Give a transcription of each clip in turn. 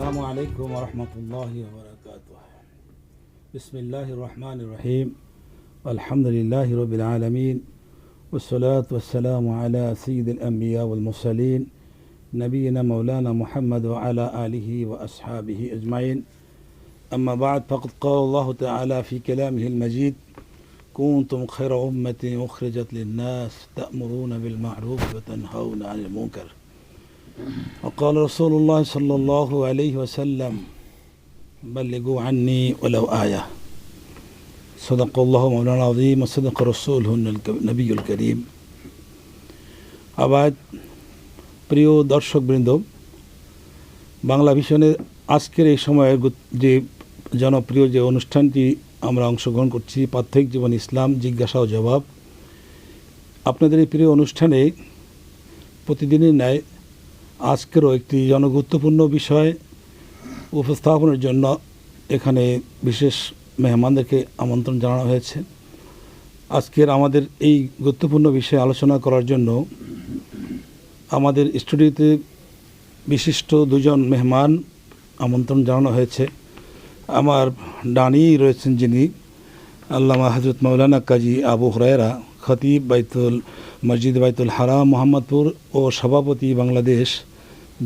السلام عليكم ورحمة الله وبركاته. بسم الله الرحمن الرحيم. الحمد لله رب العالمين والصلاة والسلام على سيد الأنبياء والمرسلين نبينا مولانا محمد وعلى آله وأصحابه أجمعين. أما بعد فقد قال الله تعالى في كلامه المجيد: كنتم خير أمة أخرجت للناس تأمرون بالمعروف وتنهون عن المنكر. وقال رسول الله صلى الله عليه وسلم: بلغوا عني ولو آية. صدق الله مولانا العظيم وصدق رسوله النبي الكريم. আবাদ প্রিয় দর্শকবৃন্দ, বাংলা ভিশনের আজকের এই সময়ের যে জনপ্রিয় যে অনুষ্ঠানটি আমরা অংশগ্রহণ করছি, প্রাত্যহিক জীবন ইসলাম জিজ্ঞাসা ও জবাব, আপনাদের এই প্রিয় অনুষ্ঠানে প্রতিদিনের ন্যায় আজকেরও একটি জনগুরুত্বপূর্ণ বিষয় উপস্থাপনের জন্য এখানে বিশেষ মেহমানদেরকে আমন্ত্রণ জানানো হয়েছে। আজকের আমাদের এই গুরুত্বপূর্ণ বিষয়ে আলোচনা করার জন্য আমাদের স্টুডিওতে বিশিষ্ট দুজন মেহমান আমন্ত্রণ জানানো হয়েছে। আমার ডানি রয়েছেন যিনি আল্লামা হযরত মাওলানা কাজী আবু হুরায়রা, খতিব মসজিদ বাইতুল হারাম মোহাম্মদপুর ও সভাপতি বাংলাদেশ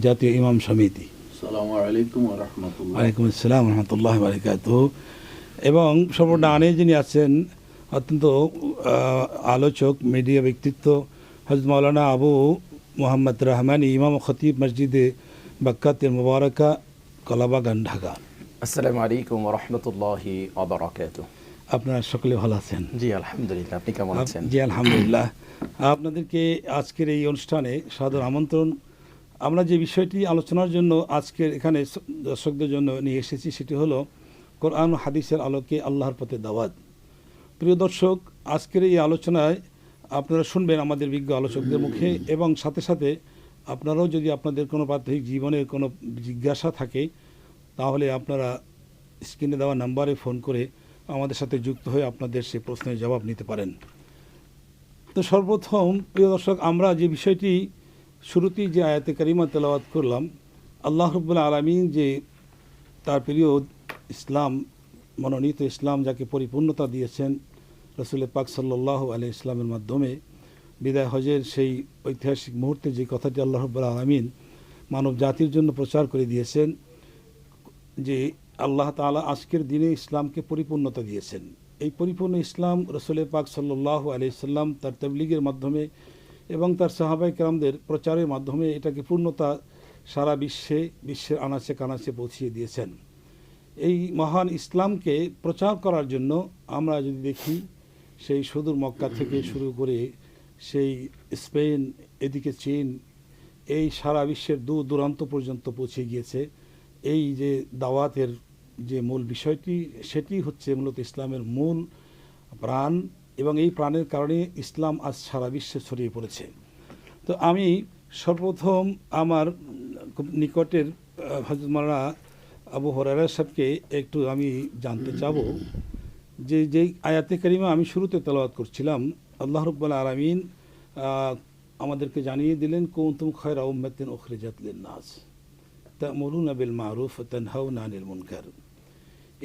জাতীয় ইমাম সমিতি। আসসালামু আলাইকুম ওয়া রাহমাতুল্লাহ। ওয়ালাইকুম আসসালাম ওয়া রাহমাতুল্লাহি ওয়া বারাকাতুহু। এবং সর্বডানে যিনি আছেন অত্যন্ত আলোচক, মিডিয়া ব্যক্তিত্ব হযরত মাওলানা আবু মোহাম্মদ রহমানী, ইমাম খতিব মসজিদে বাক্কাতুল মুবারাকা, কলাবাগান, ঢাকা। আসসালামু আলাইকুম ওয়া রাহমাতুল্লাহি ওয়া বারাকাতুহু। আপনারা সকলে ভালো আছেন? জি আলহামদুলিল্লাহ, আপনি কেমন আছেন? জি আলহামদুলিল্লাহ। আপনাদেরকে আজকের এই অনুষ্ঠানে সাদর আমন্ত্রণ। আমরা যে বিষয়টি আলোচনার জন্য আজকের এখানে দর্শকদের জন্য নিয়ে এসেছি সেটি হলো কোরআন ও হাদিসের আলোকে আল্লাহর পথে দাওয়াত। প্রিয় দর্শক, আজকের এই আলোচনায় আপনারা শুনবেন আমাদের বিজ্ঞ আলোচকদের মুখে, এবং সাথে সাথে আপনারাও যদি আপনাদের কোনো প্রাত্যহিক জীবনের কোনো জিজ্ঞাসা থাকে তাহলে আপনারা স্ক্রিনে দেওয়া নাম্বারে ফোন করে আমাদের সাথে যুক্ত হয়ে আপনাদের সেই প্রশ্নের জবাব নিতে পারেন। তো সর্বপ্রথম প্রিয় দর্শক, আমরা যে বিষয়টি শুরুতেই যে আয়াতে কারিমা তেলাওয়াত করলাম, আল্লাহ রাব্বুল আলামিন যে তার প্রিয় ইসলাম, মনোনীত ইসলাম যাকে পরিপূর্ণতা দিয়েছেন রাসূল পাক সাল্লাল্লাহু আলাইহি ইসলামের মাধ্যমে, বিদায় হজের সেই ঐতিহাসিক মুহূর্তে যে কথাটি আল্লাহ রাব্বুল আলামিন মানব জাতির জন্য প্রচার করে দিয়েছেন যে আল্লাহ তাআলা আজকের দিনে ইসলামকে পরিপূর্ণতা দিয়েছেন। এই পরিপূর্ণ ইসলাম রাসূল পাক সাল্লাল্লাহু আলাইহি সাল্লাম তার তাবলীগের মাধ্যমে এবং তার সাহাবায়ে কেরামদের প্রচারের মাধ্যমে এটাকে পূর্ণতা সারা বিশ্বের আনাচে কানাচে পৌঁছিয়ে দিয়েছেন। এই মহান ইসলামকে প্রচার করার জন্য আমরা যদি দেখি, সেই সুদূর মক্কা থেকে শুরু করে সেই স্পেন, এদিকে চীন, এই সারা বিশ্বের দূর দূরান্ত পর্যন্ত পৌঁছে গিয়েছে। এই যে দাওয়াতের যে মূল বিষয়টি, সেটি হচ্ছে মূলত ইসলামের মূল প্রাণ, এবং এই প্রাণের কারণে ইসলাম আজ সারা বিশ্বে ছড়িয়ে পড়েছে। তো আমি সর্বপ্রথম আমার নিকটের হযরত মাওলানা আবু হুরায়রা সাহেবকে একটু আমি জানতে চাব যে যেই আয়াতে কারিমা আমি শুরুতে তেলাওয়াত করছিলাম, আল্লাহ রাব্বুল আলামিন আমাদেরকে জানিয়ে দিলেন, কুনতুম খায়রা উম্মাতিন উখরিজাত লিন-নাস তা'মুরুনা বিল মা'রুফ ওয়া তানহাউনা আনিল মুনকার।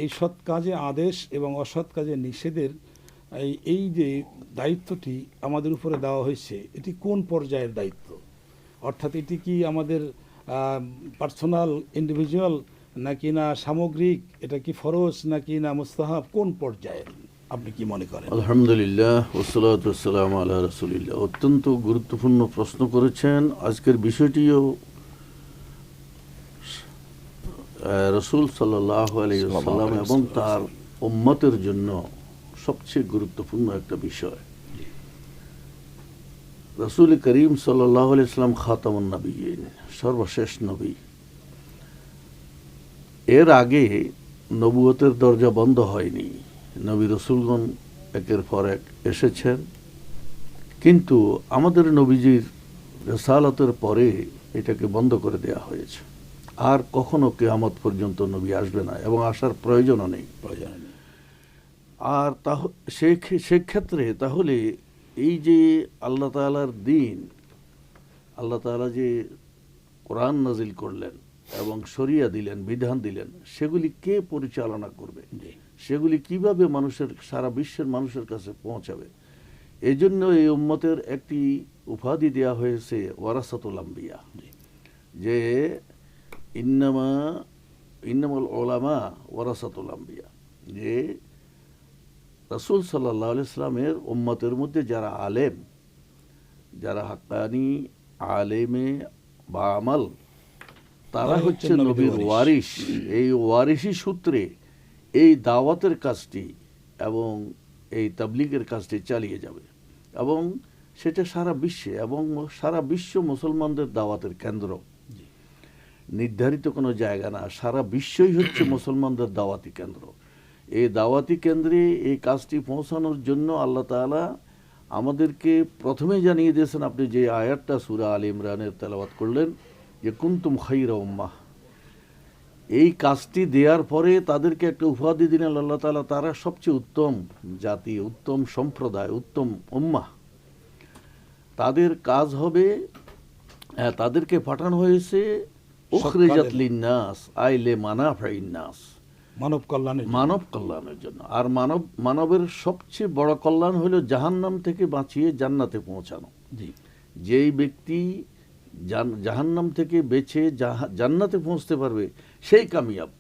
এই সৎ কাজে আদেশ এবং অসৎ কাজে নিষেধের এই যে দায়িত্বটি আমাদের উপরে দেওয়া হয়েছে, এটি কোন পর্যায়ের দায়িত্ব? অর্থাৎ এটি কি আমাদের পার্সোনাল, ইন্ডিভিজুয়াল, নাকি না সামগ্রিক? এটা কি ফরজ নাকি না মুস্তাহাব? কোন পর্যায়ের আপনি কি মনে করেন? আলহামদুলিল্লাহ ওয়াসসালাতু ওয়াসসালামু আলা রাসূলিল্লাহ। অত্যন্ত গুরুত্বপূর্ণ প্রশ্ন করেছেন। আজকের বিষয়টিও রাসূল সাল্লাল্লাহু আলাইহি ওয়াসাল্লাম এবং তার উম্মতের জন্য সবচেয়ে গুরুত্বপূর্ণ একটা বিষয়। রাসূল করিম সাল্লাল্লাহু আলাইহি ওয়াসাল্লাম খাতামুন নবিয়্যিন, সর্বশেষ নবী। এর আগে নবুয়তের দরজা বন্ধ হয়নি, নবী রাসূলগণ একের পর এক এসেছেন, কিন্তু আমাদের নবীজির রিসালাতের পরে এটাকে বন্ধ করে দেওয়া হয়েছে। আর কখনো কিয়ামত পর্যন্ত নবী আসবে না এবং আসার প্রয়োজনও নেই। আর সেক্ষেত্রে তাহলে এই যে আল্লাহ তাআলার দিন, আল্লাহ তাআলা যে কোরআন নাজিল করলেন, এবং শরিয়া দিলেন, বিধান দিলেন, সেগুলি কে পরিচালনা করবে, সেগুলি কিভাবে মানুষের, সারা বিশ্বের মানুষের কাছে পৌঁছাবে। এই জন্য এই উম্মতের একটি উপাধি দেওয়া হয়েছে ওয়ারাসাতুল আম্বিয়া, যে ইন্নামাল উলামা ওয়ারাসাতুল আম্বিয়া, যে রাসূল সাল্লাল্লাহু আলাইহি সাল্লামের উম্মতের মধ্যে যারা আলেম, যারা হাক্কানি আলেমে বা আমাল, তারা হচ্ছে নবীর ওয়ারিস। এই ওয়ারিসি সূত্রে এই দাওয়াতের কাজটি এবং এই তাবলীগের কাজটি চালিয়ে যাবে, এবং সেটা সারা বিশ্বে, এবং সারা বিশ্ব মুসলমানদের দাওয়াতের কেন্দ্র, নির্ধারিত কোনো জায়গা না, সারা বিশ্বই হচ্ছে মুসলমানদের দাওয়াতি কেন্দ্র। এই দাওয়াতি কেন্দ্রে এই কাজটি পৌঁছানোর জন্য আল্লাহ তাআলা আমাদেরকে প্রথমে জানিয়ে দিয়েছেন, আপনি যে আয়াতটা সূরা আলে ইমরানের তেলাওয়াত করলেন, যে কুনতুম খায়রা উম্মাহ, এই কাজটি দেওয়ার পরে তাদেরকে একটা উপাধি দিলেন আল্লাহ তাআলা, তারা সবচেয়ে উত্তম জাতি, উত্তম সম্প্রদায়, উত্তম উম্মাহ। তাদের কাজ হবে, তাদেরকে পাঠানো হয়েছে উখরিজাত লিন্নাস আইলে মানাফিন নাস, মানব কল্যাণের জন্য। আর মানবের সবচেয়ে বড় কল্যাণ হলো জাহান্নাম থেকে বাঁচিয়ে জান্নাতে পৌঁছানো। যেই ব্যক্তি জাহান্নাম থেকে বেঁচে জান্নাতে পৌঁছতে পারবে, সেই কামিয়াব,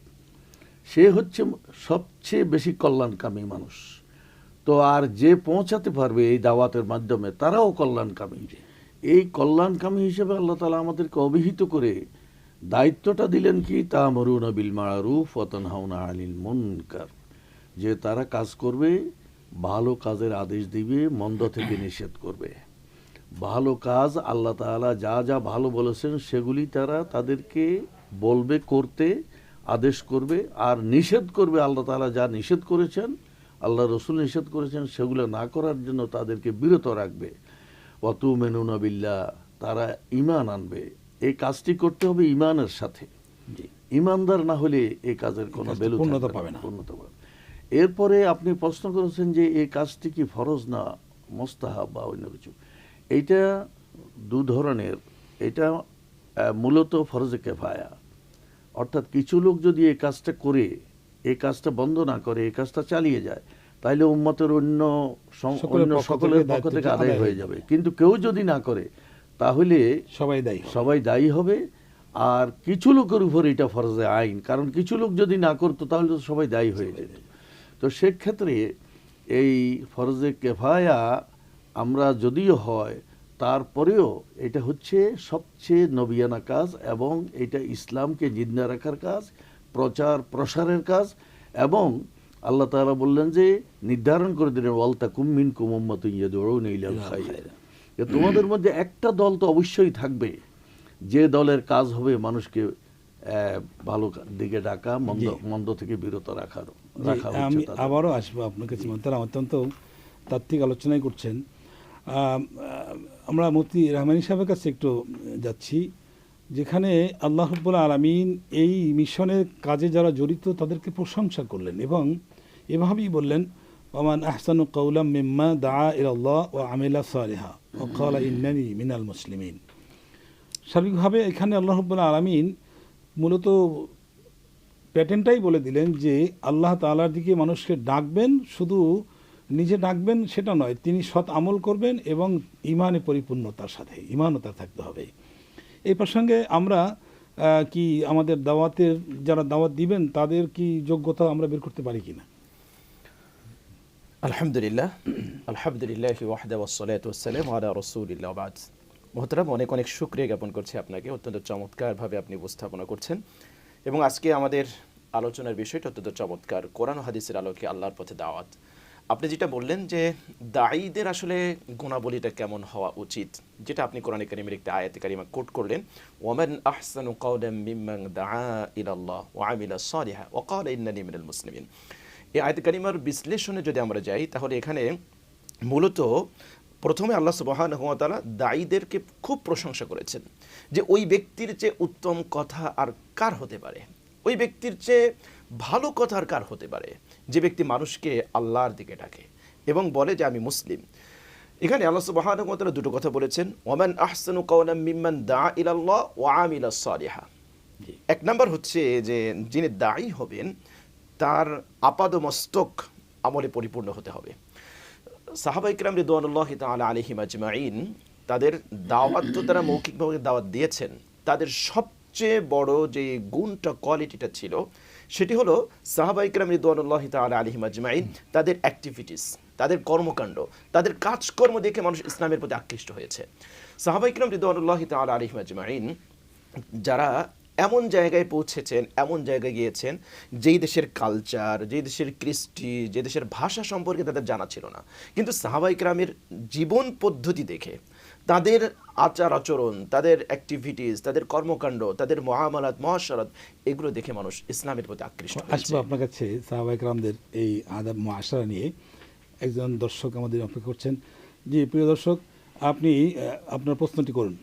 সে হচ্ছে সবচেয়ে বেশি কল্যাণকামী মানুষ। তো আর যে পৌঁছাতে পারবে এই দাওয়াতের মাধ্যমে, তারাও কল্যাণকামী। এই কল্যাণকামী হিসেবে আল্লাহ তাআলা আমাদেরকে অভিহিত করে দায়িত্বটা দিলেন কি, তা'মুরুনা বিল মা'রুফ ওয়া তানহাউনা আনিল মুনকার, যে তারা কাজ করবে, ভালো কাজের আদেশ দিবে, মন্দ থেকে নিষেধ করবে। ভালো কাজ আল্লাহ তাআলা যা যা ভালো বলেছেন সেগুলি তারা তাদেরকে বলবে, করতে আদেশ করবে, আর নিষেধ করবে আল্লাহ তাআলা যা নিষেধ করেছেন, আল্লাহ রসুল নিষেধ করেছেন, সেগুলো না করার জন্য তাদেরকে বিরত রাখবে। ওয়া তু'মিনুনা বিল্লাহ, তারা ঈমান আনবে। এই কাজটি করতে হবে ঈমানের সাথে, ঈমানদার না হলে এই কাজের কোনো পূর্ণতা পাবে না। এরপরে আপনি প্রশ্ন করেছেন যে এই কাজটি কি ফরজ না মুস্তাহাব বা অন্য কিছু। এইটা দু ধরনের। এটা মূলত ফরজে কিফায়া, অর্থাৎ কিছু লোক যদি এই কাজটা করে, এই কাজটা বন্ধ না করে, এই কাজটা চালিয়ে যায়, তাহলে উম্মতের অন্য সকলের পক্ষ থেকে আদায় হয়ে যাবে। কিন্তু কেউ যদি না করে, তাহলে সবাই দায়ী হবে। আর কিছু লোকের উপর এটা ফরজে আইন, কারণ কিছু লোক যদি না করতো তাহলে তো সবাই দায়ী হয়ে যেত। তো সেক্ষেত্রে এই ফরজে কিফায়া আমরা যদিও হয়, তারপরেও এটা হচ্ছে সবচেয়ে নবিয়ানা কাজ, এবং এটা ইসলামকে জিন্দা রাখার কাজ, প্রচার প্রসারের কাজ। এবং আল্লাহ তাআলা বললেন যে, নির্ধারণ করে দিলেন, ওয়ালতাকুম মিনকুম উম্মাতুন ইয়াদউনা ইলাল খায়র, যে তোমাদের মধ্যে একটা দল তো অবশ্যই থাকবে, যে দলের কাজ হবে মানুষকে ভালো দিকে ডাকা, মন্দ থেকে বিরত রাখা। আমি আবারও আসবো আপনার কাছে। অত্যন্ত তাত্ত্বিক আলোচনাই করছেন। আমরা মুফতি রহমানী সাহেবের কাছে একটু যাচ্ছি, যেখানে আল্লাহ রাব্বুল আলামিন এই মিশনের কাজে যারা জড়িত তাদেরকে প্রশংসা করলেন, এবং এভাবেই বললেন, ওমান আহসানু কাওলাম মিম্মা দাআ ইলাল্লাহ ওয়া আমিলা সালিহা ওয়া ক্বালা ইন্নানি মিনাল মুসলিমিন। সার্বিকভাবে এখানে আল্লাহ রাব্বুল আলামিন মূলত প্যাটার্নটাই বলে দিলেন যে আল্লাহ তাআলার দিকে মানুষকে ডাকবেন, শুধু নিজে ডাকবেন সেটা নয়, তিনি সৎ আমল করবেন এবং ঈমানে পরিপূর্ণতার সাথে, ঈমানতা থাকতে হবে। এই প্রসঙ্গে আমরা কি আমাদের দাওয়াতের যারা দাওয়াত দিবেন তাদের কি যোগ্যতা আমরা বের করতে পারি কিনা? আলহামদুলিল্লাহ ওয়াহদা ওয়াসসালাতু ওয়াসসালামু আলা রাসূলিল্লাহ ওয়া বা'দ। মুহতারাম, অনেক অনেক শুকরিয়া জ্ঞাপন করছি আপনাকে, অত্যন্ত চমৎকারভাবে আপনি উপস্থাপনা করছেন। এবং আজকে আমাদের আলোচনার বিষয়টা অত্যন্ত চমৎকার, কোরআন ও হাদিসের আলোকে আল্লাহর পথে দাওয়াত। আপনি যেটা বললেন যে দায়ীদের আসলে গুণাবলীটা কেমন হওয়া উচিত, যেটা আপনি কোরআনে কারীমের একটা আয়াতে কারিমা কোট করলেন, ওয়ামান আহসানু কাওলাম মিম্মান দাআ ইলাল্লাহ ওয়া আমিলা সালিহা ওয়া ক্বালা ইন্নানি মিনাল মুসলিমিন। এই আয়াতে কারিমার বিশ্লেষণে যদি আমরা যাই, তাহলে এখানে মূলত প্রথমে আল্লাহ সুবহানাহু ওয়া তাআলা দায়ীদেরকে খুব প্রশংসা করেছেন, যে ওই ব্যক্তির চেয়ে উত্তম কথা আর কার হতে পারে, ওই ব্যক্তির চেয়ে ভালো কথা আর কার হতে পারে, যে ব্যক্তি মানুষকে আল্লাহর দিকে ডাকে এবং বলে যে আমি মুসলিম। এখানে আল্লাহ সুবহানাহু ওয়া তাআলা দুটো কথা বলেছেন, ওয়ামান আহসানু কাওলাম মিম্মান দাআ ইলাল্লাহ ওয়া আমিলা সালিহা। জি। এক নাম্বার হচ্ছে যে যিনি দায়ী হবেন তার আপাদমস্তক আমলে পরিপূর্ণ হতে হবে। সাহাবা ইকরাম রিদওয়ানুল্লাহি তাআলা আলাইহিম আজমাইন তাদের দাওয়াত তো তারা মৌখিকভাবে দাওয়াত দিয়েছেন, তাদের সবচেয়ে বড় যে গুণটা কোয়ালিটিটা ছিল সেটি হলো সাহাবা ইকরাম রিদওয়ানুল্লাহি তাআলা আলাইহিম আজমাইন তাদের অ্যাক্টিভিটিস, তাদের কর্মকাণ্ড, তাদের কাজকর্ম দেখে মানুষ ইসলামের প্রতি আকৃষ্ট হয়েছে। সাহাবা ইকরাম রিদওয়ানুল্লাহি তাআলা আলাইহিম আজমাইন যারা এমন জায়গায় পৌঁছেছেন, এমন জায়গায় গিয়েছেন যেই দেশের কালচার, যেই দেশের কৃষ্টি, যে দেশের ভাষা সম্পর্কে তাদের জানা ছিল না, কিন্তু সাহাবা ইকরামের জীবন পদ্ধতি দেখে, তাদের আচার আচরণ, তাদের অ্যাক্টিভিটিস, তাদের কর্মকাণ্ড, তাদের মুআমালাত মুআশারাত, এগুলো দেখে মানুষ ইসলামের প্রতি আকৃষ্ট হয়েছে। আসবো আপনার কাছে সাহাবা ইকরামদের এই আদাব মুআশারা নিয়ে। একজন দর্শক আমাদের অপেক্ষা করছেন। জি প্রিয় দর্শক, আপনি আপনার প্রশ্নটি করুন।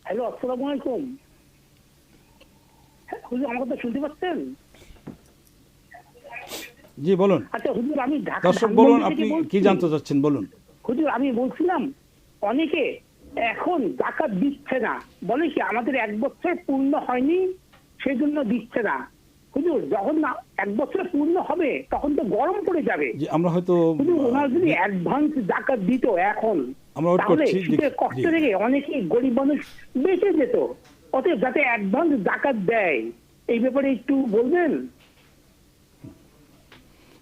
হ্যালো, আসসালামু আলাইকুম। হুজুর, আমার কথা শুনতে পাচ্ছেন? জি বলুন। আচ্ছা হুজুর, আমি ঢাকা দর্শক ধানমন্ডি বলুন, থেকে আপনি বলছি। কি জানতে চাচ্ছেন বলুন। হুজুর, আমি বলছিলাম অনেকে এখন যাকাত দিচ্ছে না, বলে কি আমাদের 1 বছর পূর্ণ হয়নি সেই জন্য দিচ্ছে না। হুজুর, যখন না 1 বছর পূর্ণ হবে তখন তো গরম পড়ে যাবে। যে আমরা হয়তো হুজুর, ওনার যদি অ্যাডভান্স যাকাত দিত এখন, আমরা ওয়েট তাহলে করছি। শীতের কষ্ট জি। থেকে অনেকেই গরিব মানুষ বেঁচে যেত। অতএব যাতে অ্যাডভান্স যাকাত দেয়, এই ব্যাপারে একটু বলবেন।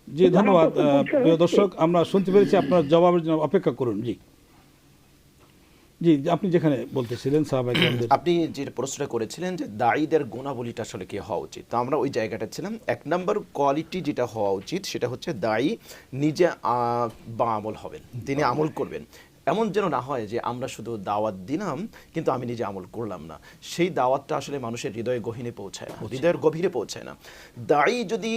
জি ধন্যবাদ। আমার তো পরিষ্কার প্রিয় হচ্ছে। দর্শক, আমরা শুনতে পেরেছি, আপনার জবাবের জন্য অপেক্ষা করুন। জি জি, আপনি যেখানে বলতেছিলেন সাহাবা ইকরামদের। আপনি যে প্রশ্নটা করেছিলেন যে দায়ীদের গুণাবলীটা আসলে কি হওয়া উচিত, তো আমরা ওই জায়গাটা ছিলাম। 1 নম্বর কোয়ালিটি যেটা হওয়া উচিত সেটা হচ্ছে দায়ী নিজে বা আমল হবেন, তিনি আমল করবেন। এমন যেন না হয় যে আমরা শুধু দাওয়াত দিলাম কিন্তু আমি নিজে আমল করলাম না, সেই দাওয়াতটা আসলে মানুষের হৃদয়ে গহীনে পৌঁছায় না, হৃদয়ের গভীরে পৌঁছায় না। দায়ী যদি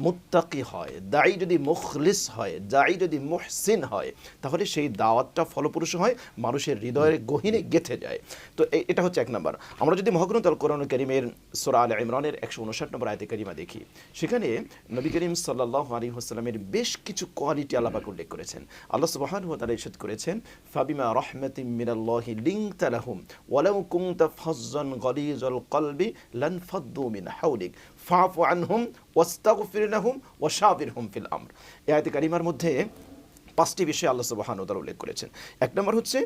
মুত্তাকি হয়, দায়ী যদি মুখলিস হয়, দায়ী যদি মুহসিন হয়, তাহলে সেই দাওয়াতটা ফলপ্রসূ হয়, মানুষের হৃদয়ের গহীনে গেঁথে যায়। তো এটা হচ্ছে 1 নম্বর। আমরা যদি মহাগ্রন্থ আল কোরআনুল কারীমের সূরা আলে ইমরানের 159 নম্বর আয়াতে কারিমা দেখি, সেখানে নবী করিম সাল্লাল্লাহু আলাইহি ওয়াসাল্লামের বেশ কিছু কোয়ালিটি আল্লাহ পাক উল্লেখ করেছেন। আল্লাহ সুবহানাহু ওয়া তাআলা ইরশাদ করেছেন, ফাবিমা রাহমাতিম মিনাল্লাহি লিনতা লাহুম ওয়ালাউ কুনতা ফাজ্জান গালিজাল কলবি লানফাদ্দু মিন হাওলিক ফাফু আনহুম ওয়াস্তাগফির লাহুম ওয়াশাবিরহুম ফিল আমর। এই আয়াতে কারিমার মধ্যে 5টি বিষয় আল্লাহ সুবহানাহু ওয়া তাআলা উল্লেখ করেছেন। 1 নম্বর হচ্ছে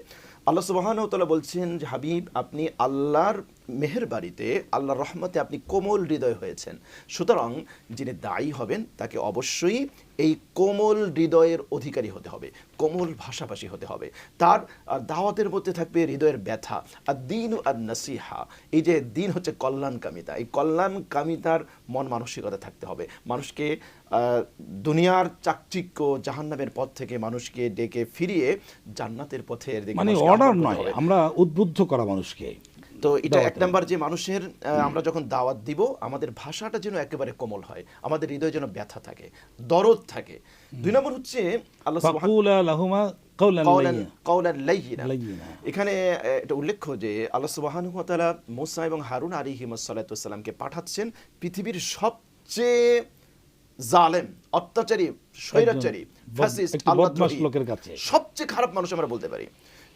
আল্লাহ সুবহানাহু ওয়া তাআলা বলছেন যে হাবিব, আপনি আল্লাহর মেহেরবাড়িতে, আল্লাহর রহমতে আপনি কোমল হৃদয় হয়েছেন। সুতরাং যিনি দায়ী হবেন তাকে অবশ্যই এই কোমল হৃদয়ের অধিকারী হতে হবে, কোমল ভাষাভাষী হতে হবে। তার দাওয়াতের মধ্যে থাকবে হৃদয়ের ব্যথা। আর দিন আর নাসিহা, এই যে দিন হচ্ছে কল্যাণকামিতা, এই কল্যাণকামিতার মন মানসিকতা থাকতে হবে। মানুষকে দুনিয়ার চাকচিক্য, জাহান্নামের পথ থেকে মানুষকে ডেকে ফিরিয়ে জান্নাতের পথের দিকে মানে মানুষকে অর্ডার আহ্বান করতে নয়, হবে। আমরা উদ্বুদ্ধ করা মানুষকে। তো এটা 1 দাওয়াত। নাম্বার, যে মানুষের আমরা যখন দাওয়াত দিব আমাদের ভাষাটা যেন একেবারে কোমল হয়, আমাদের হৃদয়ে যেন ব্যথা থাকে, দরদ থাকে। 2 নম্বর হচ্ছে আল্লাহ সুবহানাহু ফাকুলা লাহুমা কাওলান লাইয়িনা। কাওলান লাইয়িনা। লাইয়িনা। এখানে এটা উল্লেখ্য যে আল্লাহ সুবহানাহু ওয়া তাআলা মূসা এবং হারুন আলাইহিমুস সালাতু ওয়াস সালামকে পাঠাচ্ছেন পৃথিবীর সবচেয়ে জালেম, অত্যাচারী, স্বৈরাচারী, ফ্যাসিস্ট, একটু বদমাশ আল্লাহদ্রোহী, লোকের কাছে। সবচেয়ে খারাপ মানুষ আমরা বলতে পারি,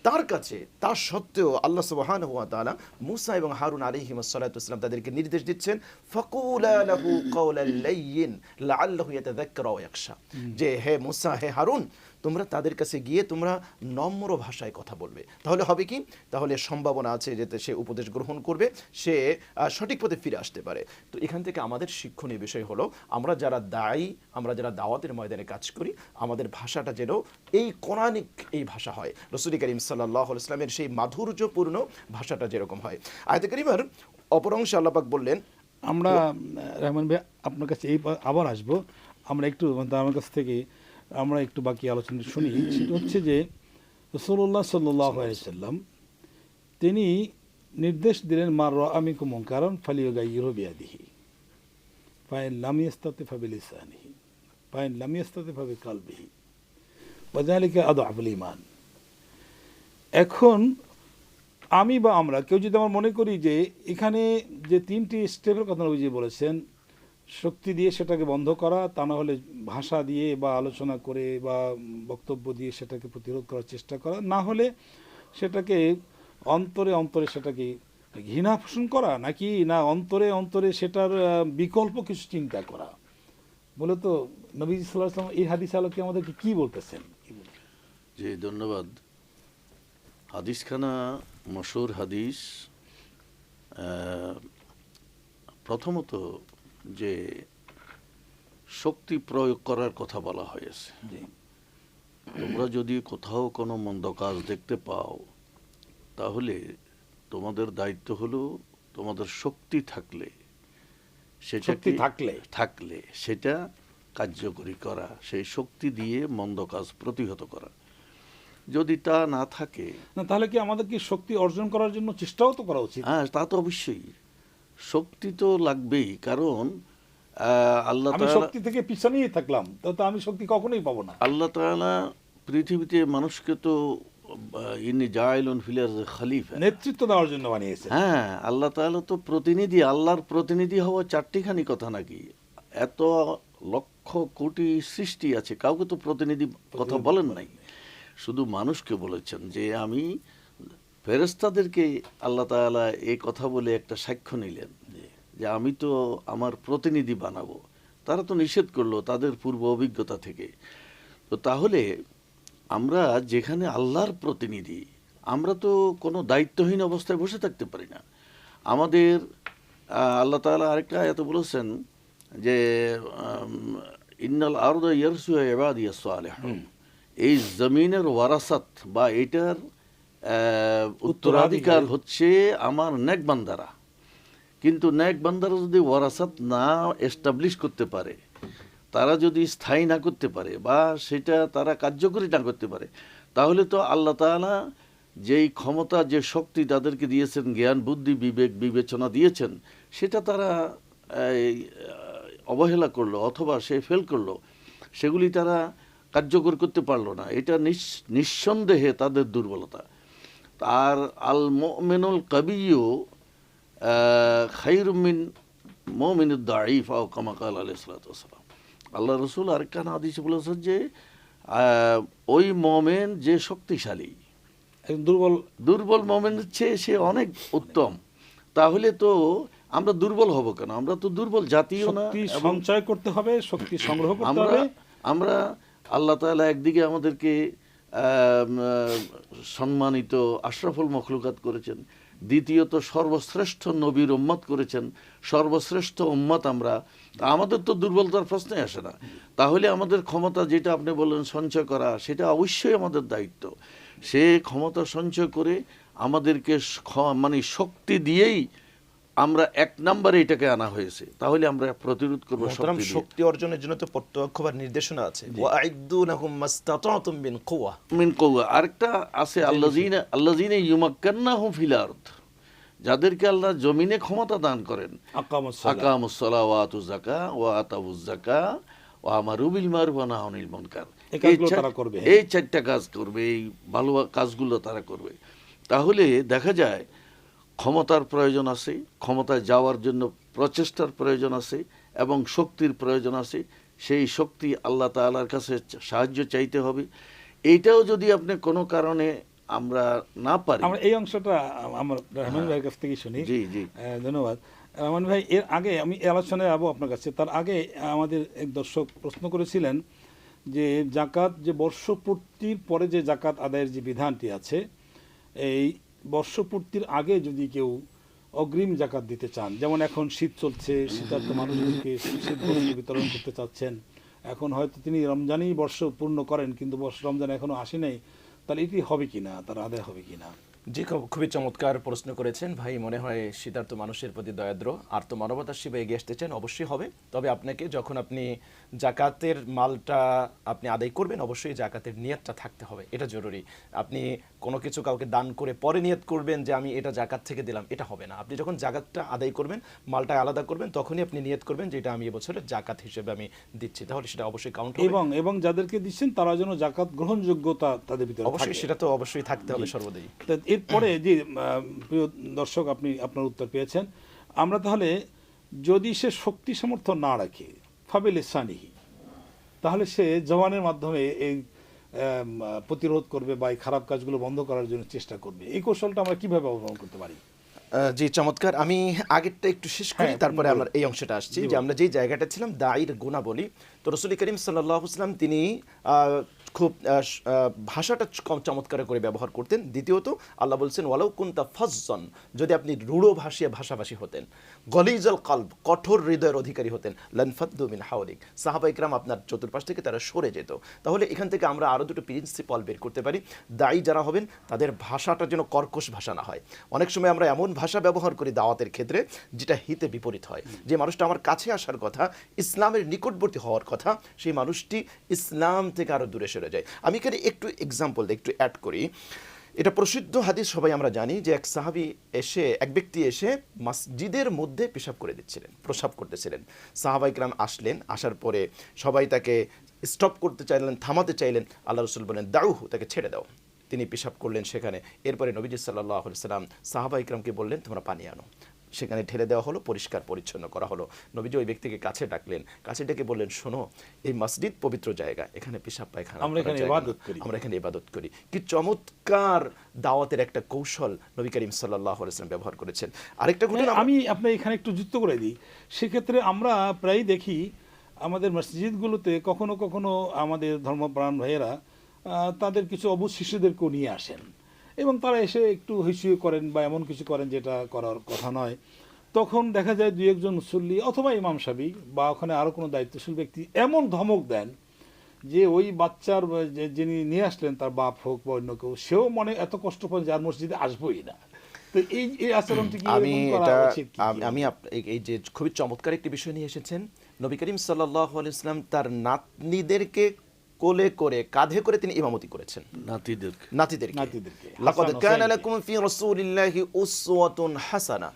তার কাছে। তার সত্ত্বেও আল্লাহ সুবহানাহু ওয়া তাআলা মূসা এবং হারুন আলাইহিমুস সালাতু ওয়াস সালাম তাদেরকে নির্দেশ দিচ্ছেন, ফাকুলা লাহু কাওলাল লাইয়িন লাআল্লাহু ইয়াতাযাক্কারু ওয়া ইয়াখশা, যে হে মূসা, হে হারুন, তোমরা তাদের কাছে গিয়ে তোমরা নম্র ভাষায় কথা বলবে। তাহলে হবে কি? তাহলে সম্ভাবনা আছে যে সে উপদেশ গ্রহণ করবে, সে সঠিক পথে ফিরে আসতে পারে। তো এখান থেকে আমাদের শিক্ষণীয় বিষয় হলো, আমরা যারা দায়ী, আমরা যারা দাওয়াতের ময়দানে কাজ করি, আমাদের ভাষাটা যেন এই কোরআনিক এই ভাষা হয়, রাসূল করিম সাল্লাল্লাহু আলাইহি ওয়াসাল্লামের সেই মাধুর্যপূর্ণ ভাষাটা যেরকম হয়। আয়াতে কারিমার অপর অংশে আল্লাহ পাক বললেন, আমরা রহমান ভাই আপনার কাছে আবার আসবো। আমরা একটু আমার কাছ থেকে আমরা একটু বাকি আলোচনা শুনি। সেটা হচ্ছে যে রাসূলুল্লাহ সাল্লাল্লাহু আলাইহি ওয়াসাল্লাম তিনি নির্দেশ দিলেন, মার রাআ মিনকুম মুনকারান ফালিয়ুগাইয়িরহু বিয়াদিহি ফাইন লাম ইয়াস্তাতি ফাবিলিসানিহি ফাইন লাম ইয়াস্তাতি ফাবিকালবিহি ওয়া যালিকা আদআফুল ঈমান। এখন আমি বা আমরা কেউ যদি আমার মনে করি যে এখানে যে 3টি স্টেপের কথা নবীজি বলেছেন, শক্তি দিয়ে সেটাকে বন্ধ করা, তা না হলে ভাষা দিয়ে বা আলোচনা করে বা বক্তব্য দিয়ে সেটাকে প্রতিরোধ করার চেষ্টা করা, না হলে সেটাকে অন্তরে অন্তরে সেটাকে ঘৃণা পোষণ করা নাকি না অন্তরে অন্তরে সেটার বিকল্প কিছু চিন্তা করা? বলে তো নবী সাল্লাল্লাহু আলাইহি ওয়াসাল্লাম এই হাদিস আলোকে আমাদেরকে কি বলতেছেন? জি ধন্যবাদ। হাদিসখানা মশহুর হাদিস। প্রথমত যে শক্তি প্রয়োগ করার কথা বলা হয়েছে, জি। তোমরা যদি কোথাও কোনো মন্দ কাজ দেখতে পাও তাহলে তোমাদের দায়িত্ব হলো তোমাদের শক্তি থাকলে শক্তি থাকলে সেটা কার্যকরী করা, সেই শক্তি দিয়ে মন্দ কাজ প্রতিহত করা। যদি তা না থাকে, না তাহলে কি আমাদের কি শক্তি অর্জন করার জন্য চেষ্টাও তো করা উচিত? হ্যাঁ তা তো অবশ্যই, শক্তি তো লাগবেই। কারণ আল্লাহ আমি তাআলা শক্তি থেকে পিছনেই থাকলাম তো আমি শক্তি কখনোই পাবো না। আল্লাহ তাআলা পৃথিবীতে মানুষকে তো ইন্নী জাইলুন ফিল আরদি খলিফা, নেতৃত্ব দেওয়ার জন্য বানিয়েছে। হ্যাঁ আল্লাহ তাআলা তো প্রতিনিধি, আল্লাহর প্রতিনিধি হওয়া চারটিখানি কথা নাকি? এত লক্ষ কোটি সৃষ্টি আছে, কাউকে তো প্রতিনিধি কথা বলেন নাই, শুধু মানুষকে বলেছেন যে আমি ফেরেশতাদেরকে আল্লাহ তাআলা এই কথা বলে একটা সাক্ষ্য নিলেন যে আমি তো আমার প্রতিনিধি বানাবো। তারা তো নিষেধ করলো তাদের পূর্ব অভিজ্ঞতা থেকে। তো তাহলে আমরা যেখানে আল্লাহর প্রতিনিধি, আমরা তো কোনো দায়িত্বহীন অবস্থায় বসে থাকতে পারি না। আমাদের আল্লাহ তাআলা আরেকটা আয়াতে বলেছেন যে ইন্নাল আরদা ইয়ারসুহা ইবাদিয়াস সালিহুন, এই জমিনের ওয়ারাসাত বা এটার উত্তরাধিকার হচ্ছে আমার নেক বান্দারা। কিন্তু নেক বান্দারা যদি ওয়ারাসাত না এস্টাবলিশ করতে পারে, তারা যদি স্থায়ী না করতে পারে বা সেটা তারা কার্যকরী না করতে পারে, তাহলে তো আল্লাহ তাআলা যেই ক্ষমতা যে শক্তি তাদেরকে দিয়েছেন, জ্ঞান বুদ্ধি বিবেক বিবেচনা দিয়েছেন, সেটা তারা অবহেলা করলো অথবা সে ফেল করলো, সেগুলি তারা কার্যকর করতে পারলো না। এটা নিঃসন্দেহে তাদের দুর্বলতা। আর আল মুমিনুল কাবিয়্যু খায়রুম মিন মুমিনিদ দাঈফ আও কামা ক্বালা আলাইহিস সালাতু ওয়াস সালাম। আল্লাহ রাসূল আরেকটা হাদিসে বলেছেন যে ওই মুমিন যে শক্তিশালী, দুর্বল মুমিনের চেয়ে সে অনেক উত্তম। তাহলে তো আমরা দুর্বল হব কেন? আমরা তো দুর্বল জাতীয় না। শক্তি সঞ্চয় করতে হবে, শক্তি সংগ্রহ করতে হবে। আমরা আল্লাহ তাআলা একদিকে আমাদেরকে সম্মানিত আশরাফুল মখলুকাত করেছেন, দ্বিতীয়ত সর্বশ্রেষ্ঠ নবীর উম্মত করেছেন, সর্বশ্রেষ্ঠ উম্মত আমরা। আমাদের তো দুর্বলতার প্রশ্নই আসে না। তাহলে আমাদের ক্ষমতা যেটা আপনি বললেন সঞ্চয় করা, সেটা অবশ্যই আমাদের দায়িত্ব। সে ক্ষমতা সঞ্চয় করে আমাদেরকে মানে শক্তি দিয়েই আমরা এক নম্বরে এটাকে আনা হয়েছে, তাহলে আমরা প্রতিরোধ করব। শক্তি অর্জনের জন্য তো প্রত্যক্ষভাবে নির্দেশনা আছে, ওয়াইদু লাহুম মাসতাতাতুম মিন কুওয়া। আরেকটা আছে আল্লাযিনা ইউমাক্কান্নাহুম ফিল আরদ, যাদেরকে আল্লাহ জমিনে ক্ষমতা দান করেন, আকামুস সালাহ ওয়া আতুজ যাকাত ওয়া আতাউজ যাকাত ওয়া আমারু বিল মারুফ ওয়া নাহাউ আনিল মুনকার। এই চারটা কাজ করবে, এই ভালো কাজগুলো তারা করবে। তাহলে দেখা যায় ক্ষমতার প্রয়োজন আছে, ক্ষমতায় যাওয়ার জন্য প্রচেষ্টার প্রয়োজন আছে এবং শক্তির প্রয়োজন আছে। সেই শক্তি আল্লাহ তাআলার কাছে সাহায্য চাইতে হবে। এইটাও যদি আপনি কোনো কারণে আমরা না পারি, আমরা এই অংশটা আমার রহমান ভাইয়ের কাছ থেকে শুনি। জি জি ধন্যবাদ রহমান ভাই। এর আগে আমি এই আলোচনায় যাবো আপনার কাছে, তার আগে আমাদের এক দর্শক প্রশ্ন করেছিলেন যে জাকাত, যে বর্ষপূর্তির পরে যে জাকাত আদায়ের যে বিধানটি আছে, এই বর্ষপূর্তির আগে যদি কেউ অগ্রিম জাকাত দিতে চান, যেমন এখন শীত চলছে, শীতার্থ মানুষদেরকে শীত বস্ত্র বিতরণ করতে চাচ্ছেন, এখন হয়তো তিনি রমজানেই বর্ষ পূর্ণ করেন কিন্তু রমজান এখনো আসে নাই, তাহলে এটি হবে কিনা, তার আদায় হবে কিনা? জি, খুবই চমৎকার প্রশ্ন করেছেন ভাই। মনে হয় শীতার্থ মানুষের প্রতি দয়াদ্র আর তো মানবতার শিবে এগিয়ে আসতে চান, অবশ্যই হবে। তবে আপনাকে যখন আপনি জাকাতের মালটা আপনি আদায় করবেন, অবশ্যই জাকাতের নিয়তটা থাকতে হবে, এটা জরুরি। আপনি কোনো কিছু কাউকে দান করে পরে নিয়ত করবেন যে আমি এটা জাকাত থেকে দিলাম, এটা হবে না। আপনি যখন জাকাতটা আদায় করবেন, মালটা আলাদা করবেন, তখনই আপনি নিয়ত করবেন যে এটা আমি এবছরের জাকাত হিসেবে আমি দিচ্ছি, তাহলে সেটা অবশ্যই কাউন্ট হবে। এবং যাদেরকে দিচ্ছেন তারা যেন জাকাত গ্রহণযোগ্যতা তাদের ভিতরে অবশ্যই সেটা তো অবশ্যই থাকতে হবে সর্বদাই। এরপরে যে প্রিয় দর্শক, আপনি আপনার উত্তর পেয়েছেন। আমরা তাহলে যদি সে শক্তি সামর্থ্য না রাখে ফাবিল ইসানিহি, তাহলে সে জওয়ানের মাধ্যমে এই প্রতিরোধ করবে বা এই খারাপ কাজগুলো বন্ধ করার জন্য চেষ্টা করবে। এই কৌশলটা আমরা কিভাবে অবলম্বন করতে পারি? জি, চমৎকার। আমি আগেরটা একটু শেষ করি, হ্যাঁ, তারপরে বলুন। আমরা এই অংশটা আসছি জি, যে বলুন। আমরা যেই জায়গাটা ছিলাম দায়ীর গুণাবলী। তো রাসূল করিম সাল্লাল্লাহু আলাইহি ওয়াসাল্লাম তিনি খুব ভাষাটা চমৎকার করে ব্যবহার করতেন। দ্বিতীয়ত আল্লাহ বলছেন ওয়ালাউ কুনতা ফাজ্জান, যদি আপনি রূঢ় ভাষাভাষী হতেন, গলিজাল কলব, কঠোর হৃদয়ের অধিকারী হতেন, লানফাদ্দু মিন হাওলিক, সাহাবা ইকরাম আপনার চতুর্পাশ থেকে তারা সরে যেত। তাহলে এখান থেকে আমরা আরো দুটো প্রিন্সিপাল বের করতে পারি। দায়ী যারা হবেন তাদের ভাষাটা যেন কর্কশ ভাষা না হয়। অনেক সময় আমরা এমন ভাষা ব্যবহার করি দাওয়াতের ক্ষেত্রে যেটা হিতে বিপরীত হয়। যে মানুষটা আমার কাছে আসার কথা, ইসলামের নিকটবর্তী হওয়ার কথা, সেই মানুষটি ইসলাম থেকে আরো দূরে সরে যায়। আমি এখানে একটু এক্সাম্পল একটু অ্যাড করি। এটা প্রসিদ্ধ হাদিস, সবাই আমরা জানি যে এক ব্যক্তি এসে মসজিদের মধ্যে পেশাব করে দিচ্ছিলেন, প্রসাব করতেছিলেন। সাহাবা ইকরাম আসলেন, আসার পরে সবাই তাকে স্টপ করতে চাইলেন, থামাতে চাইলেন। আল্লাহ রাসূল বলেন দাউহু, তাকে ছেড়ে দাও। তিনি পেশাব করলেন সেখানে। এরপরে নবীজি সাল্লাল্লাহু আলাইহি সাল্লাম সাহাবা ইকরামকে বললেন তোমরা পানি আনো। সেখানে ঢেলে দেওয়া হলো, পরিষ্কার পরিচ্ছন্ন করা হলো। নবীজি ওই ব্যক্তিকে কাছে ডাকলেন, কাছে ডেকে বললেন শোনো, এই মসজিদ পবিত্র জায়গা, এখানে পেশাব পায়খানা আমরা এখানে করার জায়গা না। ইবাদত করি। আমরা এখানে ইবাদত করি। কি চমৎকার দাওয়াতের একটা কৌশল নবী করিম সাল্লাল্লাহু আলাইহি ওয়াসাল্লাম ব্যবহার করেছেন। আরেকটা ঘটনা আমি আপনার এখানে একটু যুক্ত করে দিই। সেক্ষেত্রে আমরা প্রায় দেখি আমাদের মসজিদগুলোতে কখনো কখনো আমাদের ধর্মপ্রাণ ভাইয়েরা তাদের কিছু অবুঝ শিশুদেরকেও নিয়ে আসেন এবং তারা এসে একটু হিসু করেন বা এমন কিছু করেন যেটা করার কথা নয়। তখন দেখা যায় দুই একজন মুসল্লি অথবা ইমাম সাহেব বা ওখানে আরও কোনো দায়িত্বশীল ব্যক্তি এমন ধমক দেন যে ওই বাচ্চার যিনি নিয়ে আসলেন তার বাপ হোক বা অন্য কেউ, সেও মনে এত কষ্ট পান যার মসজিদে আসবোই না। তো এই আচরণটি কি আমি এরকম করা এটা উচিত কি? আমি এই যে খুবই চমৎকার একটি বিষয় নিয়ে এসেছেন। নবী করিম সাল্লাল্লাহু আলাইহি ওয়াসাল্লাম তার নাতনিদেরকে কোলে করে, কাঁধে করে তিনি ইমামতি করেছেন। নাতিদেরকে নাতিদেরকে। লাকাদ হাসান, কানা হোসাইনকে। লাকুম ফি রাসূলিল্লাহি উসওয়াতুন হাসানা।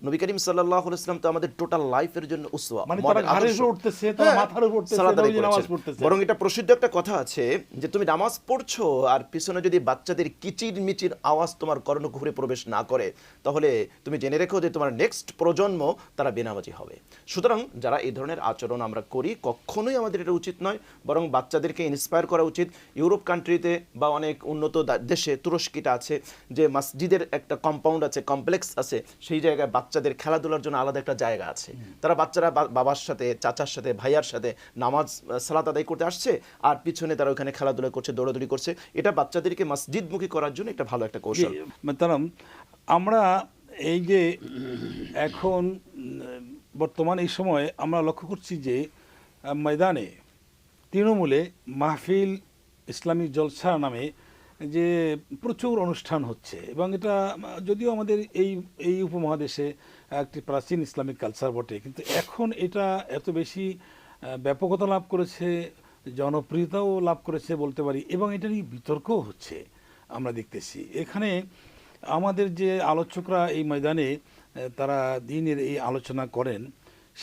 নবী করিম সাল্লাল্লাহু আলাইহি ওয়াসাল্লাম তো আমাদের টোটাল লাইফের জন্য উসওয়া, মানে তারা মডেল, ঘাড়ের আদর্শ। উপর উঠতেছে, তারা হ্যাঁ, মাথার উপর উঠতেছে, সালাত আদায় নবীজি নামাজ করেছেন। পড়তেছে। বরং এটা প্রসিদ্ধ একটা কথা আছে যে তুমি নামাজ পড়ছো আর পিছনে যদি বাচ্চাদের কিচির মিচির আওয়াজ তোমার কর্ণকুহরে প্রবেশ না করে, তাহলে তুমি জেনে রেখো যে তোমার নেক্সট প্রজন্ম তারা বেনামাজি হবে। সুতরাং যারা এই ধরনের আচরণ আমরা করি, কখনোই আমাদের এটা উচিত নয়। বরং বাচ্চাদেরকে ইন্সপায়ার করা উচিত। ইউরোপ কান্ট্রিতে বা অনেক উন্নত দেশে, তুরস্কিটা আছে, যে মসজিদের একটা কম্পাউন্ড আছে, কমপ্লেক্স আছে, সেই জায়গায় বাচ্চাদের খেলাধুলার জন্য আলাদা একটা জায়গা আছে। তারা বাচ্চারা বাবার সাথে, চাচার সাথে, ভাইয়ার সাথে নামাজ সালাত আদায় করতে আসছে, আর পিছনে তারা ওখানে খেলাধুলা করছে, দৌড়াদৌড়ি করছে। এটা বাচ্চাদেরকে মসজিদমুখী করার জন্য একটা ভালো একটা কৌশল। তারাম আমরা এই যে এখন বর্তমান এই সময় আমরা লক্ষ্য করছি যে ময়দানে তৃণমূলে মাহফিল ইসলামিক জলসা নামে যে প্রচুর অনুষ্ঠান হচ্ছে এবং এটা যদিও আমাদের এই উপমহাদেশে একটি প্রাচীন ইসলামিক কালচার বটে, কিন্তু এখন এটা এত বেশি ব্যাপকতা লাভ করেছে, জনপ্রিয়তাও লাভ করেছে বলতে পারি, এবং এটা নিয়ে বিতর্কও হচ্ছে আমরা দেখতেছি। এখানে আমাদের যে আলোচকরা এই ময়দানে তারা দিনের এই আলোচনা করেন,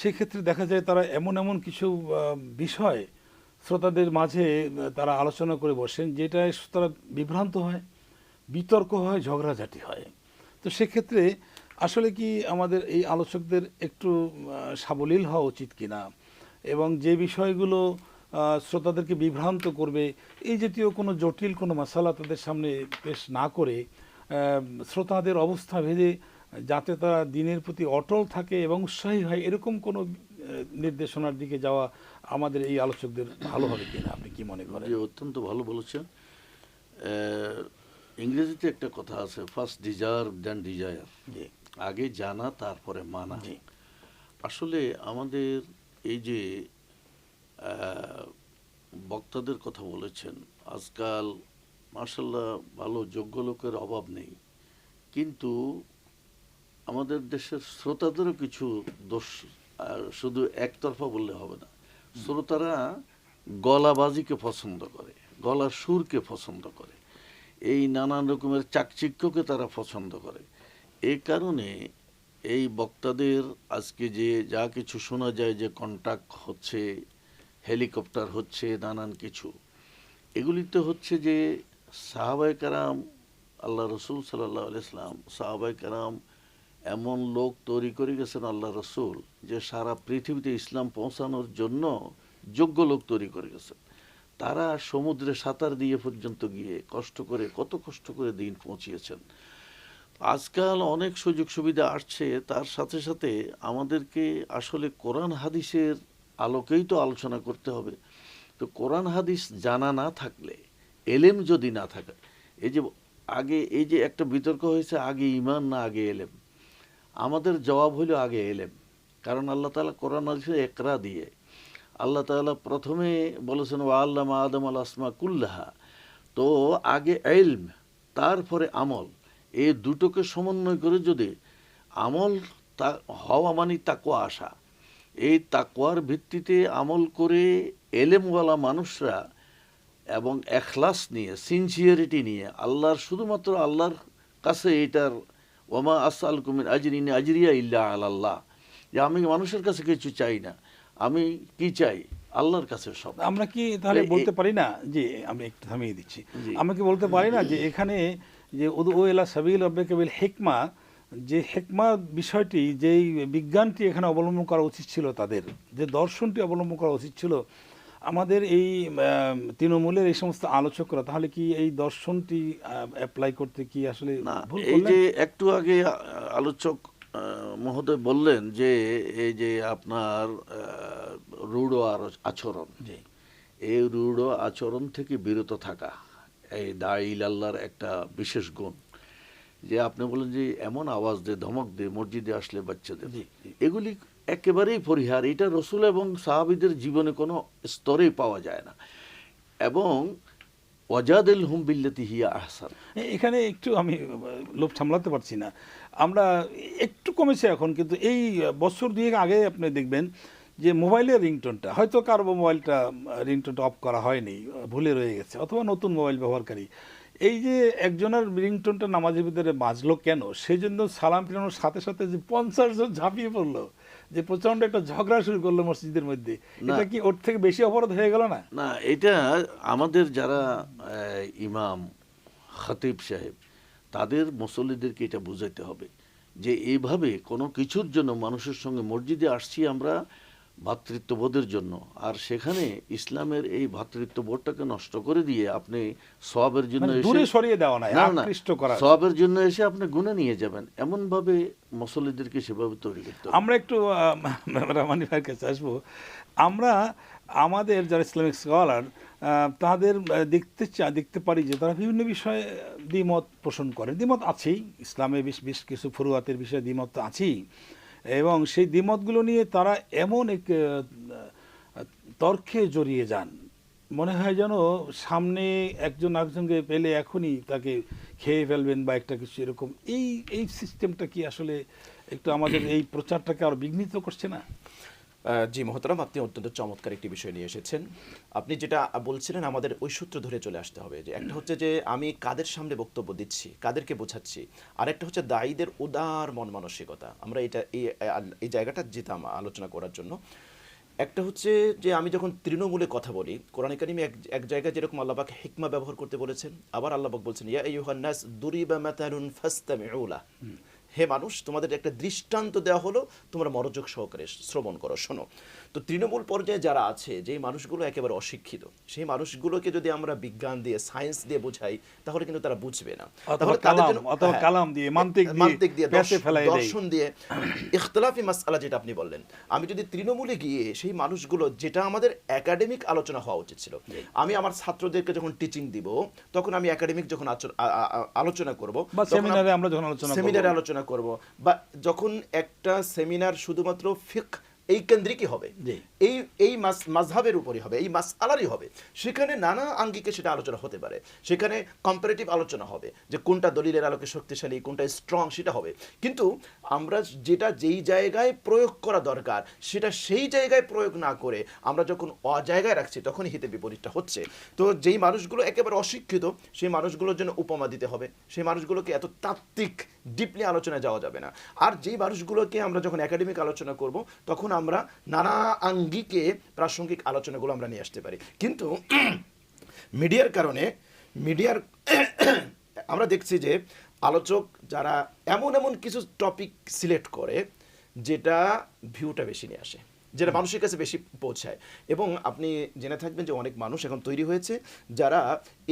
সেক্ষেত্রে দেখা যায় তারা এমন এমন কিছু বিষয় শ্রোতাদের মাঝে তারা আলোচনা করে বসেন যেটায় তারা বিভ্রান্ত হয়, বিতর্ক হয়, ঝগড়াঝাটি হয়। তো সেক্ষেত্রে আসলে কি আমাদের এই আলোচকদের একটু সাবলীল হওয়া উচিত কিনা, এবং যে বিষয়গুলো শ্রোতাদেরকে বিভ্রান্ত করবে এই জাতীয় কোনো জটিল কোনো মশালা তাদের সামনে পেশ না করে শ্রোতাদের অবস্থা ভেদে যাতে তারা দিনের প্রতি অটল থাকে এবং উৎসাহী হয়, এরকম কোনো নির্দেশনার দিকে যাওয়া আমাদের এই আলোচকদের ভালো হবে কিনা, আপনি কি মনে করেন? যে অত্যন্ত ভালো বলেছেন। ইংরেজিতে একটা কথা আছে, ফার্স্ট ডিজায়ার দেন ডিজায়ার, আগে জানা তারপরে মানা। আসলে আমাদের এই যে বক্তাদের কথা বলেছেন, আজকাল মাশাআল্লাহ ভালো যোগ্য লোকের অভাব নেই, কিন্তু আমাদের দেশের শ্রোতাদেরও কিছু দোষ, শুধু একতরফা বললে হবে না। শ্রোতারা গলাবাজিকে পছন্দ করে, গলার সুরকে পছন্দ করে, এই নানান রকমের চাকচিক্যকে তারা পছন্দ করে। এই কারণে এই বক্তাদের আজকে যে যা কিছু শোনা যায় যে কন্ট্যাক্ট হচ্ছে, হেলিকপ্টার হচ্ছে, নানান কিছু, এগুলিতে হচ্ছে যে সাহাবায়ে কেরাম, আল্লাহ রসুল সাল্লাল্লাহু আলাইহি ওয়াসাল্লাম, সাহাবায়ে কেরাম এমন লোক তৈরি করে গেছেন আল্লাহ রসুল, যে সারা পৃথিবীতে ইসলাম পৌঁছানোর জন্য যোগ্য লোক তৈরি করে গেছেন। তারা সমুদ্রে সাঁতার দিয়ে পর্যন্ত গিয়ে কষ্ট করে, কত কষ্ট করে দিন পৌঁছিয়েছেন। আজকাল অনেক সুযোগ সুবিধা আসছে, তার সাথে সাথে আমাদেরকে আসলে কোরআন হাদিসের আলোকেই তো আলোচনা করতে হবে। তো কোরআন হাদিস জানা না থাকলে, এলেম যদি না থাকে, এই যে একটা বিতর্ক হয়েছে, আগে ঈমান না আগে এলেম, আমাদের জবাব হলো আগে এলেম। কারণ আল্লাহ তাআলা কোরআন হাদিসে ইকরা দিয়ে আল্লাহ তাআলা প্রথমে বলেছেন ওয়া আল্লামা আদম আল আসমা কুল্লাহা। তো আগে ইলম, তারপরে আমল, এই দুটোকে সমন্বয় করে যদি আমল হওয়া মানে তাকওয়া আসা, এই তাকওয়ার ভিত্তিতে আমল করে এলেমওয়ালা মানুষরা এবং এখলাস নিয়ে, সিনসিয়ারিটি নিয়ে, শুধুমাত্র আল্লাহর কাছে এটার ওমা আসআলুকুম মিন আজরিন আজরিয়া ইল্লা আলাল্লাহ, যে আমি মানুষের কাছে কিছু চাই না, আমি কি চাই আল্লাহর কাছে সব। আমরা কি তাহলে বলতে পারি না যে, আমি একটু থামিয়ে দিচ্ছি, আমরা কি বলতে পারি না যে এখানে যে উদউ ইলা সাবিল রাব্বিকা বিল হিকমা, যে হিকমা বিষয়টি, যেই বিজ্ঞানটি এখানে অবলম্বন করা উচিত ছিল, তাদের যে দর্শনটি অবলম্বন করা উচিত ছিল আমাদের এই তৃণমূলের এই সমস্ত আলোচকরা, তাহলে কি এই দর্শনটি অ্যাপ্লাই করতে কি আসলে ভুল এই করলেন? যে একটু আগে আলোচক মহোদয় বললেন যে এই যে আপনার রূঢ় আচরণ, এই রূঢ় আচরণ থেকে বিরত থাকা এই দাঈল আল্লাহর একটা বিশেষ গুণ। যে আপনি বলেন যে এমন আওয়াজ দে, ধমক দে মসজিদে আসলে বাচ্চাদের, এগুলি একেবারেই পরিহার। এটা রসুল এবং সাহাবীদের জীবনে কোনো স্তরেই পাওয়া যায় না। এবং ওয়াজাদিলহুম বিল্লাতি হিয়া আহসান, এখানে একটু আমি লোভ সামলাতে পারছি না, আমরা একটু কমেছে এখন, কিন্তু এই বছর দুয়েক আগে আপনি দেখবেন যে মোবাইলের রিংটোনটা, হয়তো কারো মোবাইলটা রিংটোনটা অফ করা হয়নি, ভুলে রয়ে গেছে, অথবা নতুন মোবাইল ব্যবহারকারী, এই যে একজনের রিংটোনটা নামাজের ভিতরে বাজলো কেন, সেই জন্য সালাম ফিরানোর সাথে সাথে যে 50 জন ঝাঁপিয়ে পড়লো, যে প্রচন্ড একটা ঝগড়া শুরু করলো মসজিদের মধ্যে, এটা কি ওর থেকে বেশি অপরাধ হয়ে গেল না? না, এটা আমাদের যারা ইমাম খতিব সাহেব, তাদের মুসল্লিদেরকে এটা বুঝাইতে হবে যে এইভাবে কোনো কিছুর জন্য মানুষের সঙ্গে মসজিদে আসছি আমরা ভ্রাতৃত্ববোধের জন্য, আর সেখানে ইসলামের এই ভ্রাতৃত্ববোধটাকে নষ্ট করে দিয়ে আপনি সওয়াবের জন্য দূরে সরিয়ে দেওয়া না, আকৃষ্ট করা, সওয়াবের জন্য এসে আপনি গুনাহ নিয়ে যাবেন, এমন ভাবে মুসল্লিদেরকে সেভাবে তৈরি করতে হবে। আমরা একটু রামানি ভাইয়ের কাছে আসবো। আমরা আমাদের যারা ইসলামিক স্কলার, তাদের দেখতে পারি যে তারা বিভিন্ন বিষয়ে দ্বিমত পোষণ করেন। দ্বিমত আছেই, ইসলামে বেশ কিছু ফুরুয়াতের বিষয়ে দ্বিমত তো আছেই, এবং সেই দ্বিমতগুলো নিয়ে তারা এমন এক তর্কে জড়িয়ে যান, মনে হয় যেন সামনে একজন আরেকজনকে পেলে এখনই তাকে খেয়ে ফেলবেন বা একটা কিছু এরকম। এই সিস্টেমটা কি আসলে একটু আমাদের এই প্রচারটাকে আরো বিঘ্নিত করছে না? জি মোহতারাম, আপনি অত্যন্ত চমৎকার একটি বিষয় নিয়ে এসেছেন। আপনি যেটা বলছিলেন, আমাদের ওই সূত্র ধরে চলে আসতে হবে, যে একটা হচ্ছে যে আমি কাদের সামনে বক্তব্য দিচ্ছি, কাদেরকে বোঝাচ্ছি, আর একটা হচ্ছে দায়ীদের উদার মন মানসিকতা। আমরা এই জায়গাটা যেতাম আলোচনা করার জন্য। একটা হচ্ছে যে আমি যখন তৃণমূলে কথা বলি, কোরআন কারিমে এক জায়গায় যেরকম আল্লাহ পাক হিকমা ব্যবহার করতে বলেছেন, আবার আল্লাহ পাক বলছেন ইয়া আইয়ুহান নাস দুরিবা মাতালুন ফাসতামিউ লাহ, হে মানুষ, তোমাদের একটা দৃষ্টান্ত দেওয়া হলো, তোমরা মনোযোগ সহকারে শ্রবণ করো, শোনো। তো তৃণমূল পর্যায়ে যারা আছে, যেই মানুষগুলো একেবারে অশিক্ষিত, সেই মানুষগুলোকে যদি আমরা বিজ্ঞান দিয়ে, সায়েন্স দিয়ে বোঝাই, তাহলে কিন্তু তারা বুঝবে না। তাহলে তাদের জন্য কালাম দিয়ে, মান্তিক দিয়ে, দর্শন দিয়ে, ইখতিলাফি মাসআলা যেটা আপনি বললেন, আমি যদি তৃণমূলে গিয়ে সেই মানুষগুলো, যেটা আমাদের একাডেমিক আলোচনা হওয়া উচিত ছিল, আমি আমার ছাত্রদেরকে যখন টিচিং দিব, তখন আমি একাডেমিক যখন আলোচনা করব, সেমিনারে আলোচনা করব, বা যখন একটা সেমিনার শুধুমাত্র ফিকহ এই কেন্দ্রিকই হবে, এই মাযহাবের উপরই হবে, এই মাসআলারই হবে, সেখানে নানা আঙ্গিকে সেটা আলোচনা হতে পারে, সেখানে কম্পারেটিভ আলোচনা হবে, যে কোনটা দলিলের আলোকে শক্তিশালী, কোনটা স্ট্রং, সেটা হবে। কিন্তু আমরা যেটা যেই জায়গায় প্রয়োগ করা দরকার, সেটা সেই জায়গায় প্রয়োগ না করে আমরা যখন অজায়গায় রাখছি, তখনই হিতে বিপরীতটা হচ্ছে। তো যেই মানুষগুলো একেবারে অশিক্ষিত, সেই মানুষগুলোর জন্য উপমা দিতে হবে, সেই মানুষগুলোকে এত তাত্ত্বিক ডিপলি আলোচনায় যাওয়া যাবে না। আর যেই মানুষগুলোকে আমরা যখন একাডেমিক আলোচনা করব, তখন আমরা নানা আঙ্গিকে প্রাসঙ্গিক আলোচনাগুলো আমরা নিয়ে আসতে পারি। কিন্তু মিডিয়ার কারণে, আমরা দেখছি যে আলোচক যারা এমন কিছু টপিক সিলেক্ট করে, যেটা ভিউটা বেশি নিয়ে আসে, যেটা মানুষের কাছে বেশি পৌঁছায়। এবং আপনি জেনে থাকবেন যে অনেক মানুষ এখন তৈরি হয়েছে যারা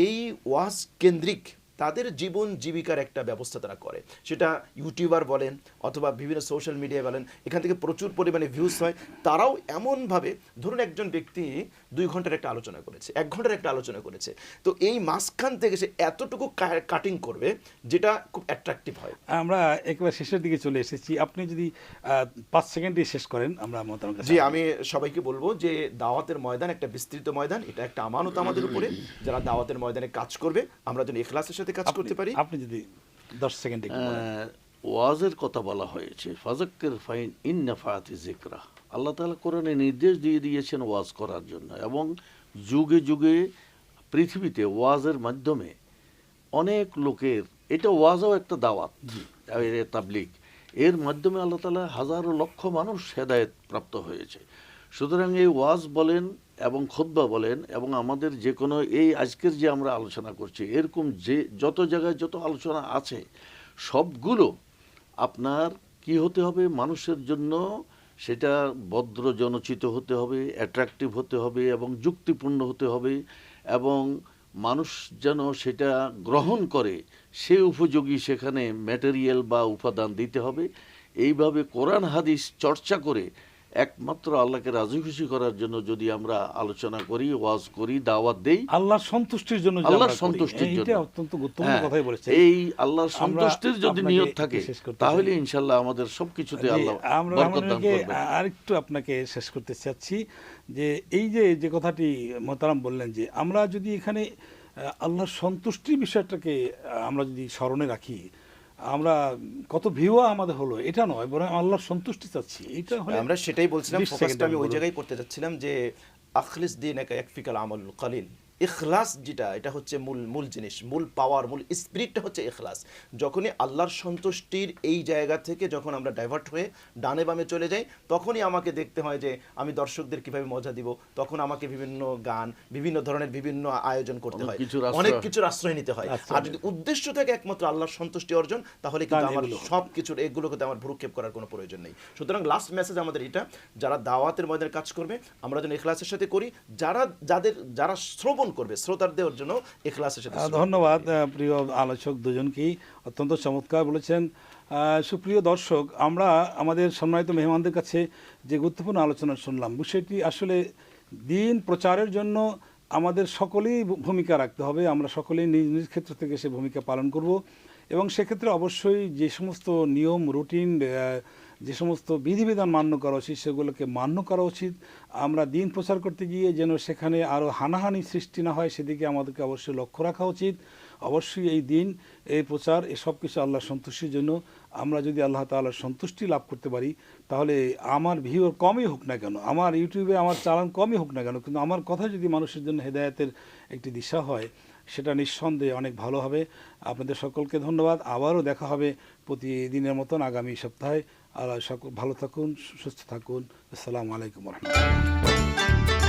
এই ওয়াজ কেন্দ্রিক তাদের জীবন জীবিকার একটা ব্যবস্থা তারা করে, সেটা ইউটিউবার বলেন অথবা বিভিন্ন সোশ্যাল মিডিয়া বলেন, এখান থেকে প্রচুর পরিমাণে ভিউজ হয়। তারাও এমনভাবে, ধরুন একজন ব্যক্তি 2 ঘন্টার একটা আলোচনা করেছে, 1 ঘন্টার একটা আলোচনা করেছে, তো এই মাঝখান থেকে সে এতটুকু কাটিং করবে যেটা খুব অ্যাট্রাকটিভ হয়। আমরা একেবারে শেষের দিকে চলে এসেছি, আপনি যদি 5 সেকেন্ডে শেষ করেন আমরা মোহতারাম কাছে। জি, আমি সবাইকে বলবো যে দাওয়াতের ময়দান একটা বিস্তৃত ময়দান, এটা একটা আমানত আমাদের উপরে, যারা দাওয়াতের ময়দানে কাজ করবে আমরা যেন ইখলাসের সাথে কাজ করতে পারি। আপনি যদি 10 সেকেন্ডে ওয়াজের কথা বলা হয়েছে, ফাযাক্কির ফাইন ইন নাফাতি যিকরা। আল্লাহ তাআলা কোরআনে নির্দেশ দিয়ে দিয়েছেন ওয়াজ করার জন্য, এবং যুগে যুগে পৃথিবীতে ওয়াজের মাধ্যমে অনেক লোকের, এটা ওয়াজও একটা দাওয়াত, তাবলীগ, এর মাধ্যমে আল্লাহ তাআলা হাজারো লক্ষ মানুষ হেদায়েত প্রাপ্ত হয়েছে। সুতরাং এই ওয়াজ বলেন এবং খুতবা বলেন এবং আমাদের যে কোনো এই আজকের যে আমরা আলোচনা করছি, এরকম যে যত জায়গায় যত আলোচনা আছে সবগুলো আপনার কি হতে হবে, মানুষের জন্য সেটা ভদ্র জনচিত হতে হবে, অ্যাট্রাকটিভ হতে হবে এবং যুক্তিপূর্ণ হতে হবে, এবং মানুষ যেন সেটা গ্রহণ করে সে উপযোগী সেখানে ম্যাটেরিয়াল বা উপাদান দিতে হবে। এইভাবে কোরআন হাদিস চর্চা করে একমাত্র আল্লাহকে রাজি খুশি করার জন্য যদি আমরা আলোচনা করি, ওয়াজ করি, দাওয়াত দেই, আল্লাহর সন্তুষ্টির জন্য, আল্লাহর সন্তুষ্টির জন্য, এটা অত্যন্ত গুরুত্বপূর্ণ কথাই বলেছেন। এই আল্লাহর সন্তুষ্টির যদি নিয়ত থাকে তাহলে তাহলে ইনশাআল্লাহ আমাদের সবকিছুতে আল্লাহ বরকত দান করবেন। আরেকটু আপনাকে শেষ করতে চাচ্ছি যে এই যে কথাটি মোহতারাম বললেন যে আমরা যদি এখানে আল্লাহর সন্তুষ্টির বিষয়টাকে আমরা যদি স্মরণে রাখি, আমরা কত ভিউ আমাদের হলো এটা নয়, বরং আল্লাহর সন্তুষ্টি চাচ্ছি, এটা হলো আমরা সেটাই বলছিলাম, 20 ফোকাসটা সেকেন্ড আমি ওই বলুন। জায়গায় করতে যাচ্ছিলাম যে আখলিস দীনাকা ইয়াকফিকাল আমালুল কালিল। ইখলাস যেটা, এটা হচ্ছে মূল জিনিস, মূল পাওয়ার, মূল স্পিরিটটা হচ্ছে ইখলাস। যখনই আল্লাহর সন্তুষ্টির এই জায়গা থেকে যখন আমরা ডাইভার্ট হয়ে ডানে বামে চলে যাই, তখনই আমাকে দেখতে হয় যে আমি দর্শকদের কিভাবে মজা দিব, তখন আমাকে বিভিন্ন গান, বিভিন্ন ধরনের বিভিন্ন আয়োজন করতে হয়, অনেক কিছুর আশ্রয় নিতে হয়। আর যদি উদ্দেশ্য থাকে একমাত্র আল্লাহর সন্তুষ্টি অর্জন, তাহলে কিন্তু আমার সব কিছুর এগুলোকে আমার ভ্রুক্ষেপ করার কোনো প্রয়োজন নেই। সুতরাং লাস্ট মেসেজ আমাদের এটা, যারা দাওয়াতের ময়দানে কাজ করবে আমরা যেন ইখলাসের সাথে করি, যারা শ্রবণ করবে শ্রোতাদের জন্য ইখলাসের সাথে। ধন্যবাদ প্রিয় আলোচক দুজনকেই, অত্যন্ত চমৎকার বলেছেন। সুপ্রিয় দর্শক, আমরা আমাদের সম্মানিত মেহমানদের কাছে যে গুরুত্বপূর্ণ আলোচনা শুনলাম, বিষয়টি আসলে দিন প্রচারের জন্য আমাদের সকলেই ভূমিকা রাখতে হবে। আমরা সকলেই নিজ নিজ ক্ষেত্র থেকে সে ভূমিকা পালন করব, এবং সেক্ষেত্রে অবশ্যই যে সমস্ত নিয়ম রুটিন, যে সমস্ত বিধিবিধান মান্য করা উচিত সেগুলোকে মান্য করা উচিত। আমরা দিন প্রচার করতে গিয়ে যেন সেখানে আরও হানাহানি সৃষ্টি না হয় সেদিকে আমাদেরকে অবশ্যই লক্ষ্য রাখা উচিত। অবশ্যই এই দিন, এই প্রচার, এসব কিছু আল্লাহর সন্তুষ্টির জন্য। আমরা যদি আল্লাহ তাআলার সন্তুষ্টি লাভ করতে পারি, তাহলে আমার ভিউ কমই হোক না কেন, আমার ইউটিউবে আমার চালান কমই হোক না কেন, কিন্তু আমার কথা যদি মানুষের জন্য হেদায়েতের একটি দিশা হয়, সেটা নিঃসন্দেহে অনেক ভালো হবে। আপনাদের সকলকে ধন্যবাদ। আবারও দেখা হবে প্রতিদিনের মতন আগামী সপ্তাহে। আল্লাহ সকল ভালো থাকুন, সুস্থ থাকুন। আসসালামু আলাইকুম ওয়া রাহমাতুল্লাহ।